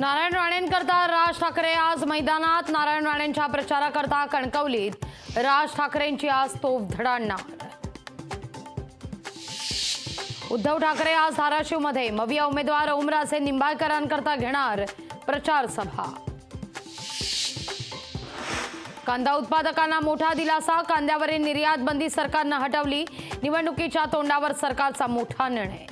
नारायण राणेंकरता राज ठाकरे आज मैदानात। नारायण राणेंच्या प्रचाराकरता कणकवलीत राज ठाकरेंची आज तोफ धडाडणार। उद्धव ठाकरे आज धाराशिवमध्ये मविया उमेदवार ओमराजे निंबाळकरांकरता घेणार प्रचार सभा। कांदा उत्पादकांना मोठा दिलासा, कांद्यावरील निर्यात बंदी सरकारने हटवली। निवडणुकीच्या तोंडावर सरकारचा मोठा निर्णय।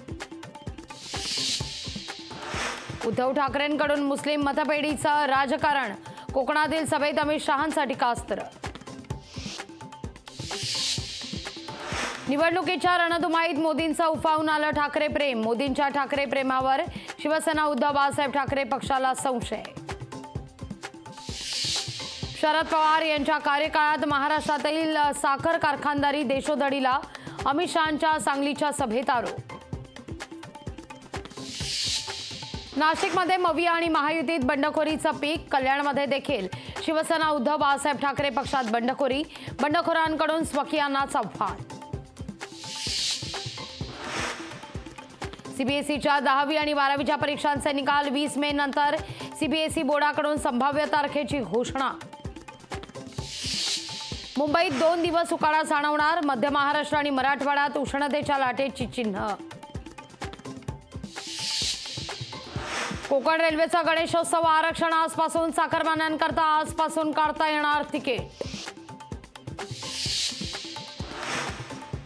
उद्धव ठाकरेंकडून मुस्लिम मतपेढीचं राजकारण, कोकणातील सभेत अमित शहांसाठी कास्त्र। निवडणुकीच्या रणधुमाईत मोदींचं उफाळून आलं ठाकरे प्रेम। मोदींच्या ठाकरे प्रेमावर शिवसेना उद्धव बाळासाहेब ठाकरे पक्षाला संशय। शरद पवार यांच्या कार्यकाळात महाराष्ट्रातील साखर कारखानदारी देशोधडीला, अमित शहांच्या सांगलीच्या सभेत आरोप। नाशिकमध्ये मविया आणि महायुतीत बंडखोरीचं पीक, कल्याणमध्ये देखील शिवसेना उद्धव बाळासाहेब ठाकरे पक्षात बंडखोरी, बंडखोरांकडून स्वकीयांनाच आव्हान। सीबीएसईच्या 10वी आणि 12वीच्या परीक्षांचे निकाल 20 मे नंतर, सीबीएसई बोर्डाकडून संभाव्य तारखेची घोषणा। मुंबईत 2 दिवस उकाडा जाणवणार, मध्य महाराष्ट्र आणि मराठवाड्यात उष्णतेच्या लाटेची चिन्ह। कोकण रेल्वेचा गणेशोत्सव आरक्षण आजपासून, चाकरमान्यांकरता आजपासून काढता येणार तिकीट।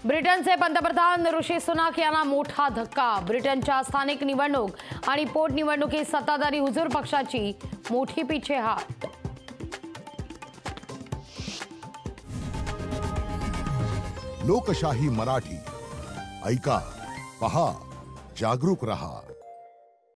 ब्रिटनचे पंतप्रधान ऋषी सुनाक यांना मोठा धक्का। ब्रिटनच्या स्थानिक निवडणूक आणि पोटनिवडणुकीत सत्ताधारी हुजूर पक्षाची मोठी पिछेहाट। लोकशाही मराठी ऐका, पहा, जागरूक रहा।